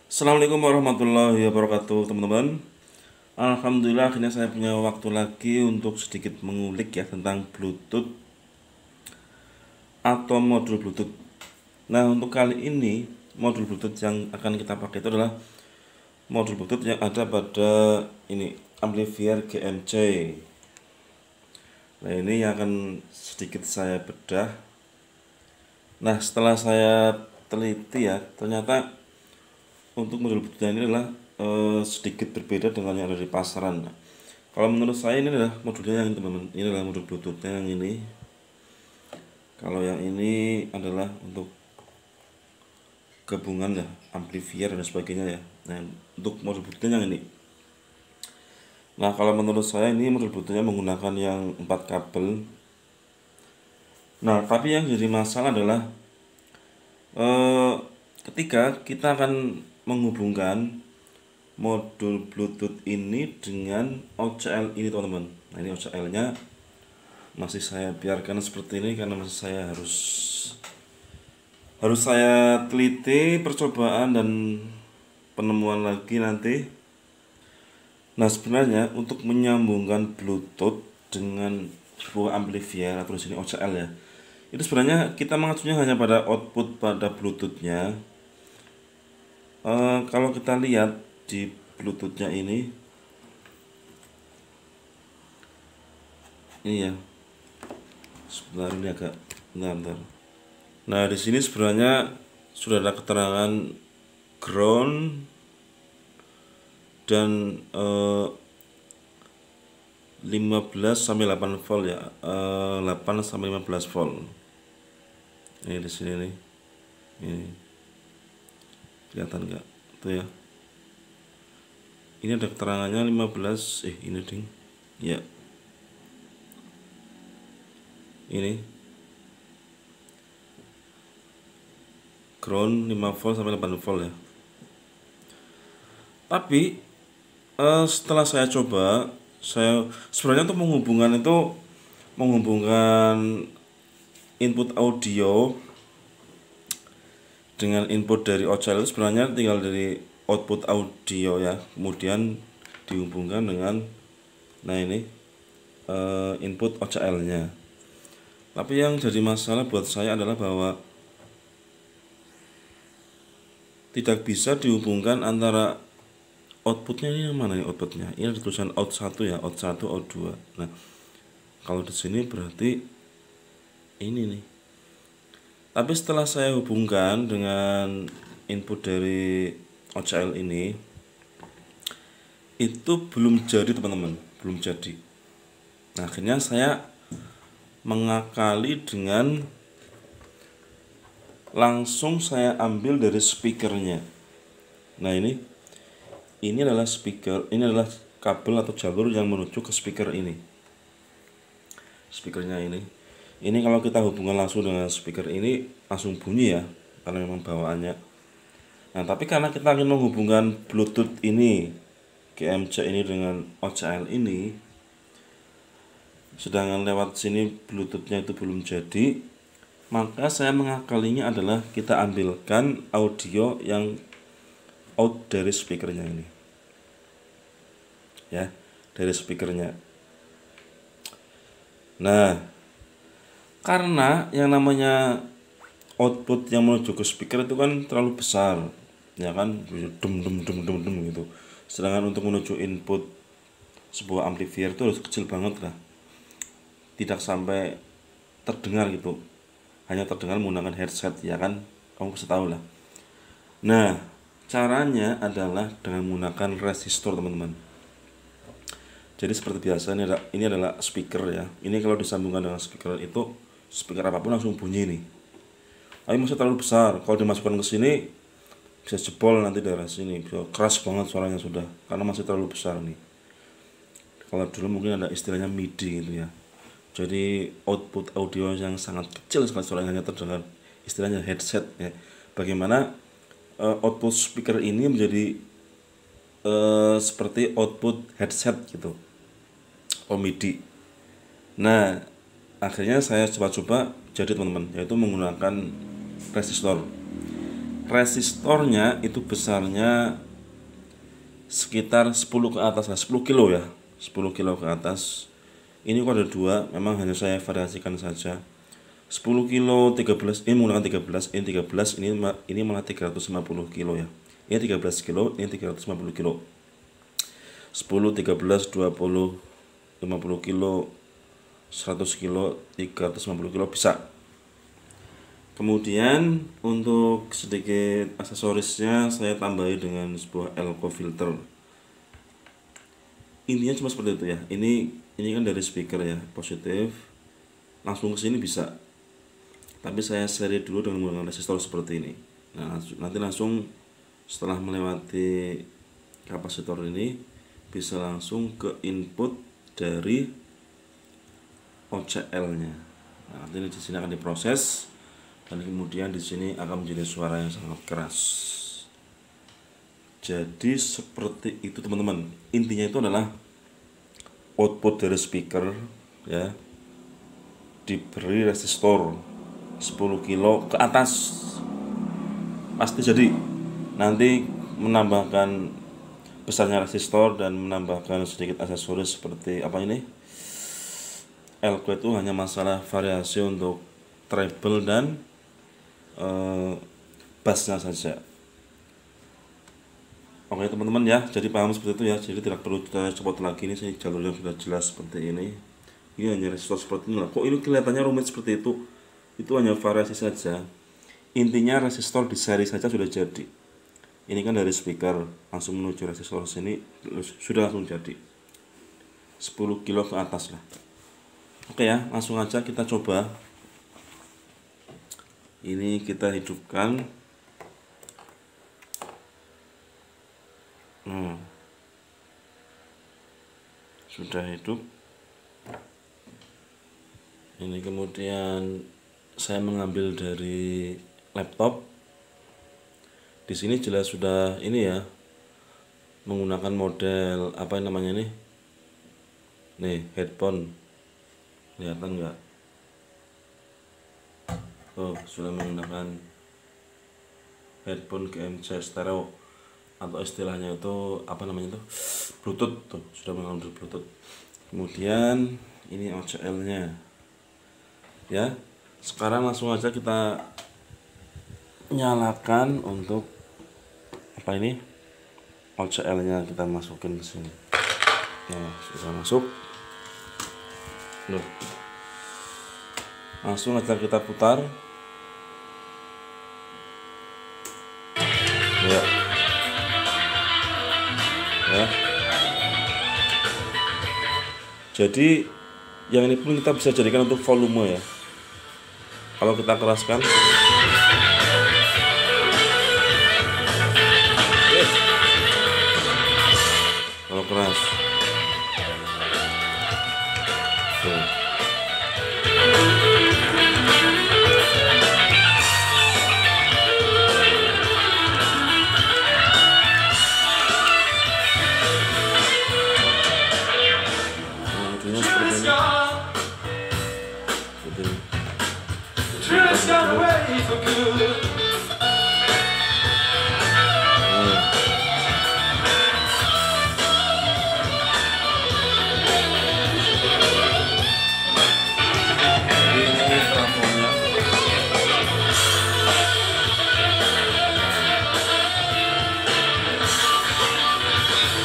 Assalamualaikum warahmatullahi wabarakatuh, teman-teman. Alhamdulillah akhirnya saya punya waktu lagi untuk sedikit mengulik ya tentang Bluetooth atau modul Bluetooth. Nah, untuk kali ini modul Bluetooth yang akan kita pakai itu adalah modul Bluetooth yang ada pada ini amplifier GMC. Nah, ini yang akan sedikit saya bedah. Nah, setelah saya teliti ya, ternyata untuk modul Bluetooth ini adalah sedikit berbeda dengan yang ada di pasaran. Nah, kalau menurut saya ini adalah modulnya yang ini, teman-teman. Ini adalah modul Bluetoothnya yang ini. Kalau yang ini adalah untuk gabungan ya, amplifier dan sebagainya ya. Nah, untuk modul Bluetoothnya yang ini. Nah, kalau menurut saya ini modul Bluetoothnya menggunakan yang 4 kabel. Nah, tapi yang jadi masalah adalah ketika kita akan menghubungkan modul Bluetooth ini dengan OCL ini, teman-teman. Nah, ini OCL-nya masih saya biarkan seperti ini karena masih saya harus saya teliti percobaan dan penemuan lagi nanti. Nah, sebenarnya untuk menyambungkan Bluetooth dengan sebuah amplifier atau di sini OCL ya, itu sebenarnya kita mengacunya hanya pada output pada Bluetoothnya. Kalau kita lihat di Bluetoothnya ini ya, sebentar ini agak bentar. Nah, di sini sebenarnya sudah ada keterangan ground dan 15 sampai 8 volt ya, 8 sampai 15 volt. Ini di sini nih. Ini kelihatan enggak? Tuh ya. Ini ada keterangannya 15, ini ding. Ya. Ini ground 5 volt sampai 8 volt ya. Tapi setelah saya coba, saya sebenarnya untuk menghubungkan input audio dengan input dari OCL sebenarnya tinggal dari output audio ya, kemudian dihubungkan dengan ini input OCL-nya. Tapi yang jadi masalah buat saya adalah bahwa tidak bisa dihubungkan antara outputnya. Ini yang mana nih outputnya? Ini ada tulisan out 1 ya, out 1, out 2. Nah, kalau di sini berarti ini nih. Tapi setelah saya hubungkan dengan input dari OCL ini, itu belum jadi, teman-teman, belum jadi. Nah, akhirnya saya mengakali dengan langsung saya ambil dari speakernya. Nah, ini adalah speaker, ini adalah kabel atau jalur yang menuju ke speaker ini. Speakernya ini kalau kita hubungan langsung dengan speaker ini langsung bunyi ya, karena memang bawaannya. Nah, tapi karena kita ingin menghubungkan Bluetooth ini, GMC ini dengan OCL ini, sedangkan lewat sini Bluetoothnya itu belum jadi, maka saya mengakalinya adalah kita ambilkan audio yang out dari speakernya ini ya, dari speakernya. Nah, karena yang namanya output yang menuju ke speaker itu kan terlalu besar ya kan, dem gitu, sedangkan untuk menuju input sebuah amplifier itu harus kecil banget lah, tidak sampai terdengar gitu, hanya terdengar menggunakan headset ya kan, kamu bisa tahu lah. Nah, caranya adalah dengan menggunakan resistor, teman-teman. Jadi seperti biasa, ini adalah speaker ya. Ini kalau disambungkan dengan speaker itu, speaker apapun langsung bunyi nih. Tapi masih terlalu besar. Kalau dimasukkan ke sini bisa jebol nanti daerah sini, bisa keras banget suaranya sudah, karena masih terlalu besar nih. Kalau dulu mungkin ada istilahnya MIDI gitu ya. Jadi output audio yang sangat kecil sekali suaranya, hanya terdengar, istilahnya headset ya. Bagaimana output speaker ini menjadi seperti output headset gitu, MIDI. Nah, akhirnya saya coba-coba jadi, teman-teman, yaitu menggunakan resistor. resistornya itu besarnya sekitar 10 ke atas, 10 kilo ya, 10 kilo ke atas. Ini kok ada dua, memang hanya saya variasikan saja. 10 kilo 13, ini menggunakan 13, ini 13, ini malah 350 kilo ya. Ini 13 kilo, ini 350 kilo. 10, 13, 20, 50 kilo, 100 kilo, 350 kilo bisa. Kemudian untuk sedikit aksesorisnya saya tambahi dengan sebuah elko filter. Intinya cuma seperti itu ya. Ini kan dari speaker ya, positif langsung ke sini bisa. Tapi saya seri dulu dengan menggunakan resistor seperti ini. Nah, nanti langsung setelah melewati kapasitor ini bisa langsung ke input dari OCL-nya. Nah, nanti di sini akan diproses dan kemudian di sini akan menjadi suara yang sangat keras. Jadi seperti itu teman-teman. Intinya itu adalah output dari speaker ya diberi resistor 10 kilo ke atas pasti jadi. Nanti menambahkan besarnya resistor dan menambahkan sedikit aksesoris seperti apa ini, elko itu hanya masalah variasi untuk treble dan bassnya saja. Oke teman-teman ya, jadi paham seperti itu ya. Jadi tidak perlu kita copot lagi, ini sih jalurnya sudah jelas seperti ini. Ini hanya resistor seperti ini lah. Kok ini kelihatannya rumit seperti itu? Itu hanya variasi saja. Intinya resistor di seri saja sudah jadi. Ini kan dari speaker langsung menuju resistor sini sudah langsung jadi 10 kilo ke atas lah. Oke ya, langsung aja kita coba. Ini kita hidupkan. Sudah hidup. Ini kemudian saya mengambil dari laptop. Di sini jelas sudah ini ya, menggunakan model apa namanya ini? Nih, headphone. Kelihatan nggak? Oh, sudah menggunakan headphone GMC stereo atau istilahnya itu apa namanya itu? Bluetooth tuh, sudah menggunakan Bluetooth. Kemudian ini OCL-nya. Ya. Sekarang langsung aja kita nyalakan untuk apa ini? OCL-nya kita masukin ke sini. Nah, sudah masuk. Loh. Langsung aja kita putar. Ya. Ya. Jadi yang ini pun kita bisa jadikan untuk volume ya. Kalau kita keraskan, kalau keras, tuh.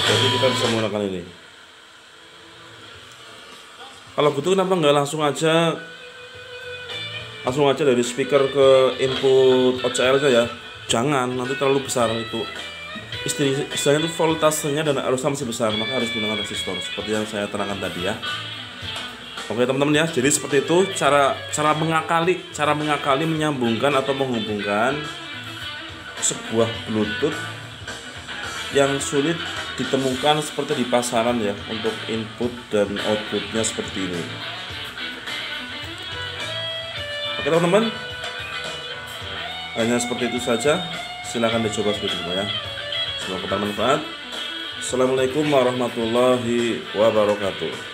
Jadi kita bisa menggunakan ini. Kalau gitu kenapa nggak langsung aja dari speaker ke input OCL aja ya? Jangan, nanti terlalu besar itu. Istilahnya itu voltasenya dan arusnya masih besar, maka harus menggunakan resistor seperti yang saya terangkan tadi ya. Oke teman-teman ya, jadi seperti itu cara mengakali menyambungkan atau menghubungkan sebuah Bluetooth yang sulit ditemukan seperti di pasaran ya, untuk input dan outputnya seperti ini. Oke teman-teman, hanya seperti itu saja. Silahkan dicoba seperti itu ya. Semoga bermanfaat. Assalamualaikum warahmatullahi wabarakatuh.